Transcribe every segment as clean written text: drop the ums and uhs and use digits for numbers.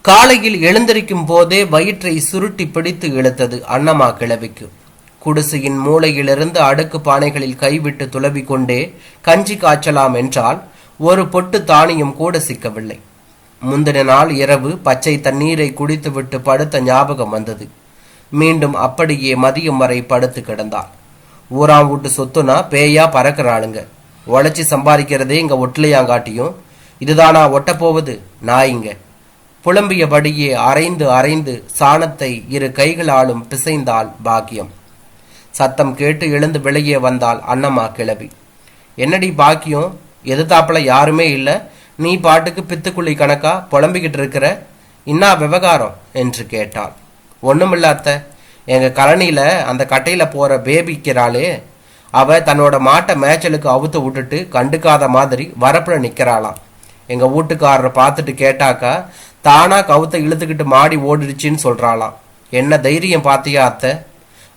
காலையில் எழுந்திருக்கும் போதே வயிற்றை சுருட்டி பிடித்து இழுத்தது அன்னம்மா கிழவிக்கு. குடிசையின் மூளையிலிருந்து அடுக்கு பானைகளில் கைவிட்டு துளவி கொண்டே கஞ்சி காய்ச்சலாம் என்றால் ஒரு பொட்டு தானியம் கூட சிக்கவில்லை. முந்தின நாள் இரவு பச்சை தண்ணீரை குடித்துவிட்டு படுத்த ஞாபகம் வந்தது. மீண்டும் அப்படியே மதியம் வரை படுத்து கிடந்தாள். ஊராம் வீட்டு சொத்துனா பேயா பறக்கிறாளுங்க. உழைச்சி சம்பாதிக்கிறதே இங்க ஒட்டலையாங்காட்டியும் இதுதானா ஒட்டப்போவது நாயிங்க. புலம்பியபடியே அரைந்து அரைந்து சாணத்தை இரு கைகளாலும் பிசைந்தாள் பாக்கியம். சத்தம் கேட்டு எழுந்து வெளியே வந்தாள் அன்னம்மா கிழவி. என்னடி பாக்கியம், எதிர்த்தாப்புல யாருமே இல்லை, நீ பாட்டுக்கு பித்துக்குள்ளி கணக்கா புலம்பிக்கிட்டு இருக்கிற, இன்னா விவகாரம் என்று கேட்டாள். ஒண்ணுமில்லாத்த, எங்க கழனியில அந்த கட்டையில போற பேபிக்கிறாளே, அவ தன்னோட மாட்டை மேய்ச்சலுக்கு அவுத்து விட்டுட்டு கண்டுக்காத மாதிரி வரப்புல நிக்கிறாளாம். எங்க வீட்டுக்காரரை பார்த்துட்டு கேட்டாக்கா தானா கவுத்தை இழுத்துக்கிட்டு மாடி ஓடிடுச்சின்னு சொல்றாளாம். என்ன தைரியம் பார்த்தியா அத்தை?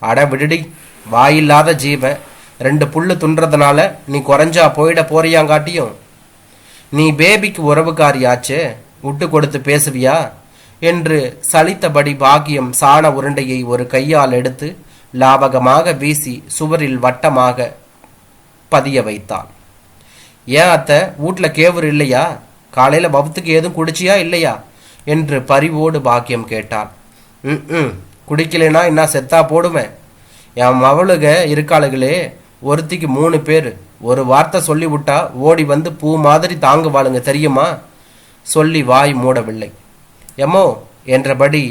அட விடுடி, வாயில்லாத ஜீவன், 2 புல்லு துன்றதுனால நீ குறைஞ்சா போயிட போறியாங்காட்டியும்? நீ பேபிக்கு உறவுக்காரியாச்சே, விட்டு கொடுத்து பேசுவியா என்று சலித்தபடி பாக்கியம் சாண உருண்டையை ஒரு கையால் எடுத்து லாபகமாக வீசி சுவரில் வட்டமாக பதிய வைத்தாள். ஏன் அத்தை, வீட்டில் கேவுரு இல்லையா? காலையில பவத்துக்கு ஏதும் குடிச்சியா இல்லையா என்று பரிவோடு பாக்கியம் கேட்டாள். குடிக்கலைன்னா என்ன செத்தா போடுவேன். என் மவளுக இருக்காளுகளே, ஒருத்திக்கு 3 பேர். ஒரு வார்த்தை சொல்லி விட்டா ஓடி வந்து பூ மாதிரி தாங்குவாளுங்க தெரியுமா? சொல்லி வாய் மூடவில்லை. எமோ என்றபடி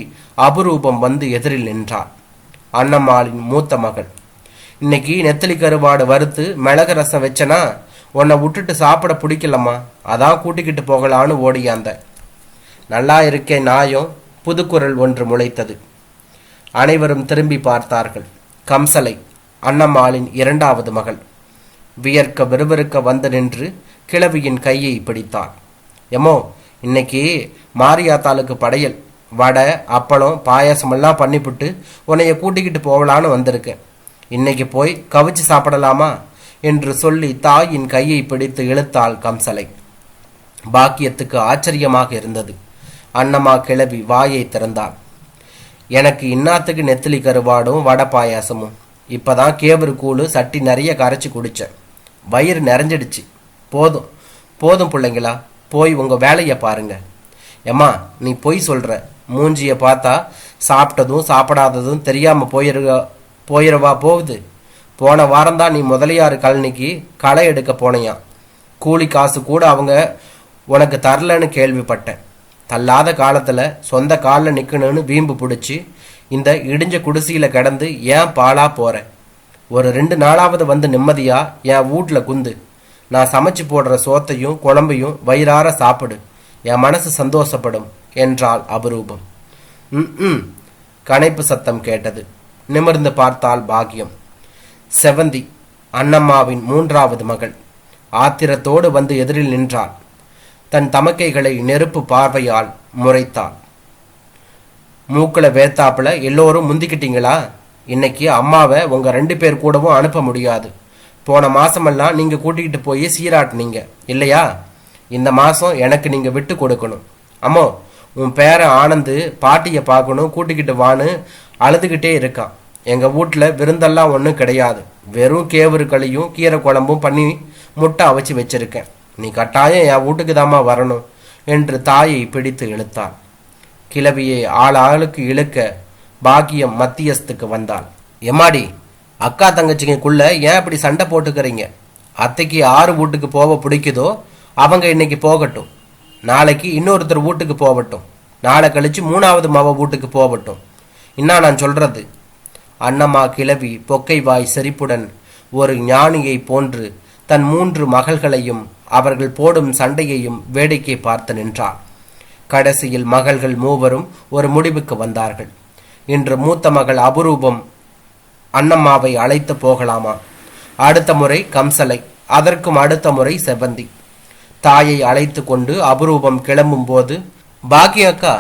அபரூபம் வந்து எதிரில் நின்றாள். அன்னம்மாளின் மூத்த மகள். இன்னைக்கு நெத்தலி கருவாடு வறுத்து மிளகு ரசம் வச்சனா உன்னை விட்டுட்டு சாப்பிட பிடிக்கலம்மா, அதான் கூட்டிக்கிட்டு போகலான்னு ஓடியாந்த. நல்லா இருக்கே நாயம். புதுக்குரல் ஒன்று முளைத்தது. அனைவரும் திரும்பி பார்த்தார்கள். கம்சலை, அன்னம்மாளின் 2வது மகள், வியர்க்க விறுவிறுக்க வந்து நின்று கிழவியின் கையை பிடித்தாள். எமோ, இன்னைக்கு மாரியாத்தாளுக்கு படையல், வடை அப்பளம் பாயாசமெல்லாம் பண்ணிவிட்டு உன்னைய கூட்டிக்கிட்டு போகலான்னு வந்திருக்கேன். இன்னைக்கு போய் கவிச்சு சாப்பிடலாமா என்று சொல்லி தாயின் கையை பிடித்து இழுத்தாள் கம்சலை. பாக்கியத்துக்கு ஆச்சரியமாக இருந்தது. அன்னம்மா கிழவி வாயை திறந்தாள். எனக்கு இன்னாத்துக்கு நெத்திலி கருவாடும் வடை பாயாசமும், இப்பதான் கேவரு கூழு சட்டி நிறைய கரைச்சி குடிச்சேன். வயிறு நிறைஞ்சிடுச்சு. போதும் போதும் பிள்ளைங்களா, போய் உங்க வேலையை பாருங்க. ஏம்மா, நீ பொய் சொல்ற. மூஞ்சிய பார்த்தா சாப்பிட்டதும் சாப்பிடாததும் தெரியாம போயிடவா போகுது. போன வாரம்தான் நீ முதலியார் கழனிக்கு களை எடுக்க போனையாம். கூலி காசு கூட அவங்க உனக்கு தரலன்னு கேள்விப்பட்டேன். தள்ளாத காலத்துல சொந்த காலில் நிற்கணும்னு வீம்பு பிடிச்சி இந்த இடிஞ்ச குடிசையில கிடந்து ஏன் பாலா போற? ஒரு 2 நாளாவது வந்து நிம்மதியா என் வீட்டில் குந்து. நான் சமைச்சு போடுற சோத்தையும் குழம்பையும் வயிறார சாப்பிடு, என் மனசு சந்தோஷப்படும் என்றாள் அபரூபம். கனைப்பு சத்தம் கேட்டது. நிமிர்ந்து பார்த்தாள் பாக்கியம். செவந்தி, அன்னம்மாவின் 3வது மகள், ஆத்திரத்தோடு வந்து எதிரில் நின்றாள். தன் தமக்கைகளை நெருப்பு பார்வையால் முறைத்தாள். மூக்குல வேத்தாப்புல எல்லோரும் முந்திக்கிட்டீங்களா? இன்னைக்கு அம்மாவை உங்க 2 பேர் கூடவும் அனுப்ப முடியாது. போன மாசமெல்லாம் நீங்க கூட்டிகிட்டு போய் சீராட்டினீங்க இல்லையா? இந்த மாசம் எனக்கு நீங்க விட்டு கொடுக்கணும். அம்மோ, உன் பேர ஆனந்து பாட்டியை பார்க்கணும், கூட்டிக்கிட்டு வான்னு அழுதுகிட்டே இருக்கான். எங்க வீட்டில் விருந்தெல்லாம் ஒன்றும் கிடையாது. வெறும் கேவருக்களையும் கீரை குழம்பும் பண்ணி முட்டை அவிச்சு வச்சிருக்கேன். நீ கட்டாயம் என் வீட்டுக்கு தாமா வரணும் என்று தாயை பிடித்து இழுத்தாள். கிழவியை ஆளுக்கு இழுக்க பாக்கியம் மத்தியஸ்துக்கு வந்தாள். எம்மாடி, அக்கா தங்கச்சிக்குள்ள ஏன் இப்படி சண்டை போட்டுக்கிறீங்க? அத்தைக்கு 6 வீட்டுக்கு போக பிடிக்குதோ அவங்க இன்னைக்கு போகட்டும், நாளைக்கு இன்னொருத்தர் வீட்டுக்கு போகட்டும், நாளை கழிச்சு 3வது மவ வீட்டுக்கு போகட்டும். இன்னா நான் சொல்றது. அன்னம்மா கிழவி பொக்கை வாய் செறிப்புடன் ஒரு ஞானியை போன்று தன் 3 மகள்களையும் அவர்கள் போடும் சண்டையையும் வேடிக்கை பார்த்து நின்றார். கடைசியில் மகள்கள் மூவரும் ஒரு முடிவுக்கு வந்தார்கள். இன்று மூத்த மகள் அபரூபம் அன்னம்மாவை அழைத்து போகலாமா? அடுத்த முறை கம்சலை, அதற்கும் அடுத்த முறை செவந்தி. தாயை அழைத்து கொண்டு அபரூபம் கிளம்பும் போது, பாக்கிய அக்கா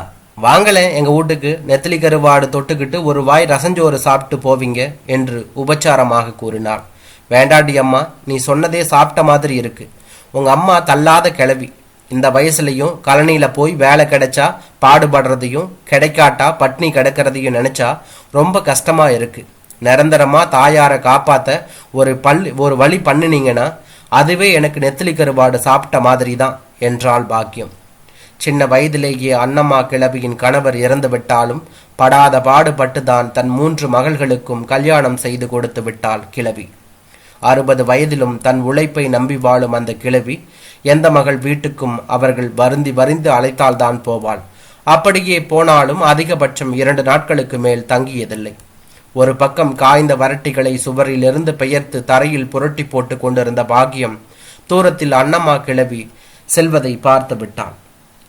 வாங்கலேன் எங்க வீட்டுக்கு, நெத்திலி கருவாடு தொட்டுக்கிட்டு ஒரு வாய் ரசஞ்சோறு சாப்பிட்டு போவீங்க என்று உபச்சாரமாக கூறினாள். வேண்டாடி அம்மா, நீ சொன்னதே சாப்பிட்ட மாதிரி இருக்கு. உங்க அம்மா தள்ளாத கிளவி, இந்த வயசுலயும் கழனியில போய் வேலை கிடைச்சா பாடுபடுறதையும் கிடைக்காட்டா பட்னி கிடக்கிறதையும் நினைச்சா ரொம்ப கஷ்டமா இருக்கு. நிரந்தரமா தாயாரை காப்பாத்த ஒரு வழி பண்ணினீங்கன்னா அதுவே எனக்கு நெத்திலி கருவாடு சாப்பிட்ட மாதிரி தான் என்றாள் பாக்கியம். சின்ன வயதிலேயே அன்னம்மா கிழவியின் கணவர் இறந்து விட்டாலும் படாத பாடுபட்டு தான் தன் 3 மகள்களுக்கும் கல்யாணம் செய்து கொடுத்து விட்டாள் கிழவி. 60 வயதிலும் தன் உழைப்பை நம்பி வாழும் அந்த கிழவி எந்த மகள் வீட்டுக்கும் அவர்கள் வருந்தி அழைத்தால்தான் போவாள். அப்படியே போனாலும் அதிகபட்சம் 2 நாட்களுக்கு மேல் தங்கியதில்லை. ஒரு பக்கம் காய்ந்த வரட்டிகளை சுவரிலிருந்து பெயர்த்து தரையில் புரட்டி போட்டு கொண்டிருந்த பாக்கியம் தூரத்தில் அன்னம்மா கிழவி செல்வதை பார்த்து விட்டான்.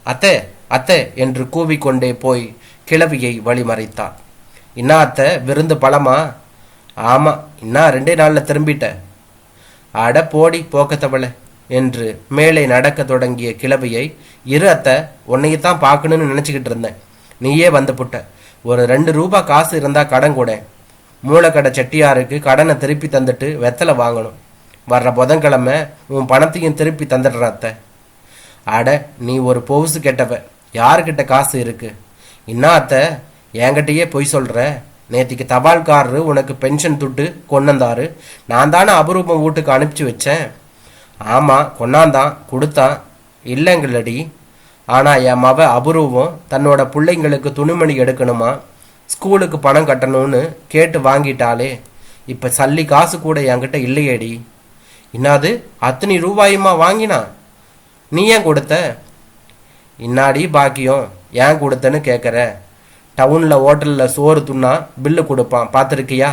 அத்தை அத்தை என்று கூவிக்கொண்டே போய் கிழவியை வழிமறைத்தாள். இன்னா அத்தை, விருந்து பழமா? ஆமா, இன்னா 2 நாள்ல திரும்பிட்ட. அட போடி போக்கத்தவளை என்று மேலே நடக்க தொடங்கிய கிழவியை, இரு அத்தை, உன்னையத்தான் பார்க்கணும்னு நினைச்சுக்கிட்டு இருந்தேன், நீயே வந்து புட்ட. ஒரு 2 ரூபா காசு இருந்தா கடன் கூட. மூளைக்கடை செட்டியாருக்கு கடனை திருப்பி தந்துட்டு வெத்தலை வாங்கணும். வர்ற புதன்கிழமை உன் பணத்தையும் திருப்பி தந்துடுற அத்தை. அட, நீ ஒரு பொவுசு கெட்டவ, யாருக்கிட்ட காசு இருக்கு? இன்னா அத்தை, என்கிட்டயே பொய் சொல்ற. நேத்திக்கு தபால்காரரு உனக்கு பென்ஷன் துட்டு கொண்டாந்தாரு, நான் தானே அபரூபம் வீட்டுக்கு அனுப்பிச்சு வச்சேன். ஆமா, கொண்டாந்தான், கொடுத்தான், இல்லைங்களடி. ஆனா என் மவ அபூர்வம் தன்னோட பிள்ளைங்களுக்கு துணிமணி எடுக்கணுமா, ஸ்கூலுக்கு பணம் கட்டணும்னு கேட்டு வாங்கிட்டாலே. இப்ப சல்லி காசு கூட என்கிட்ட இல்லையேடி. இன்னாது, அத்தனை ரூபாயுமா வாங்கினா? நீ ஏன் கொடுத்த? இன்னாடி பாக்கியம், ஏன் கொடுத்தன்னு கேட்குற? டவுன்ல ஹோட்டலில் சோறு துண்ணா பில்லு கொடுப்பான், பார்த்துருக்கியா?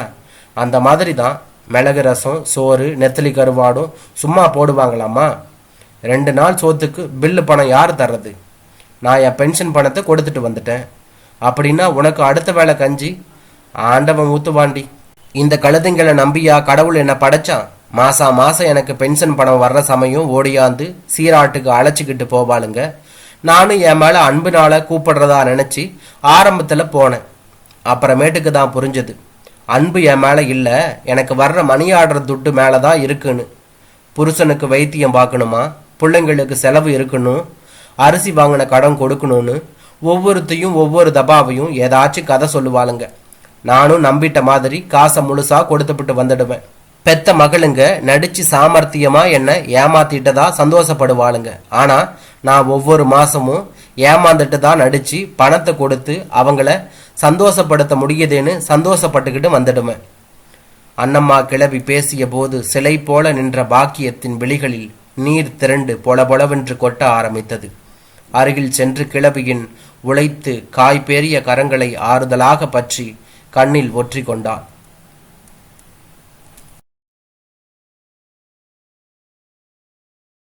அந்த மாதிரி தான் மிளகு ரசம், சோறு, நெத்திலி கருவாடும் சும்மா போடுவாங்களாமா? 2 நாள் சோத்துக்கு பில்லு பணம் யார் தர்றது? நான் என் பென்ஷன் பணத்தை கொடுத்துட்டு வந்துட்டேன். அப்படின்னா உனக்கு அடுத்த வேலை கஞ்சி ஆண்டவன் ஊத்துவாண்டி. இந்த கழுதைங்களை நம்பியா கடவுள் என்ன படைச்சான்? மாசம் எனக்கு பென்ஷன் பணம் வர்ற சமயம் ஓடியாந்து சீராட்டுக்கு அழைச்சிக்கிட்டு போவாளுங்க. நானும் என் மேல அன்புனால கூப்பிடுறதா நினைச்சு ஆரம்பத்துல போனேன். அப்புறமேட்டுக்கு தான் புரிஞ்சது, அன்பு என் மேல இல்ல, எனக்கு வர்ற மணி ஆர்டர் துட்டு மேலதான் இருக்குன்னு. புருஷனுக்கு வைத்தியம் பார்க்கணுமா, பிள்ளைங்களுக்கு செலவு இருக்கணும், அரிசி வாங்கின கடன் கொடுக்கணும்னு ஒவ்வொருத்தையும் ஒவ்வொரு தபாவையும் ஏதாச்சும் கதை சொல்லுவாளுங்க. நானும் நம்பிட்ட மாதிரி காசை முழுசா கொடுத்துவிட்டு வந்துடுவேன். பெத்த மகளுங்க நடிச்சு சாமர்த்தியமா என்ன ஏமாத்திட்டதா சந்தோஷப்படுவாளுங்க. ஆனா நான் ஒவ்வொரு மாசமும் ஏமாந்துட்டு தான் நடிச்சு பணத்தை கொடுத்து அவங்கள சந்தோஷப்படுத்த முடியுதேன்னு சந்தோஷப்பட்டுக்கிட்டு வந்துடுவேன். அன்னம்மா கிழவி பேசிய போது சிலை போல நின்ற பாக்கியத்தின் விழிகளில் நீர் திரண்டு பொலவென்று கொட்ட ஆரம்பித்தது. அருகில் சென்று கிழவியின் உழைத்து காய்பேறிய கரங்களை ஆறுதலாக பற்றி கண்ணில் ஒற்றி கொண்டாள்.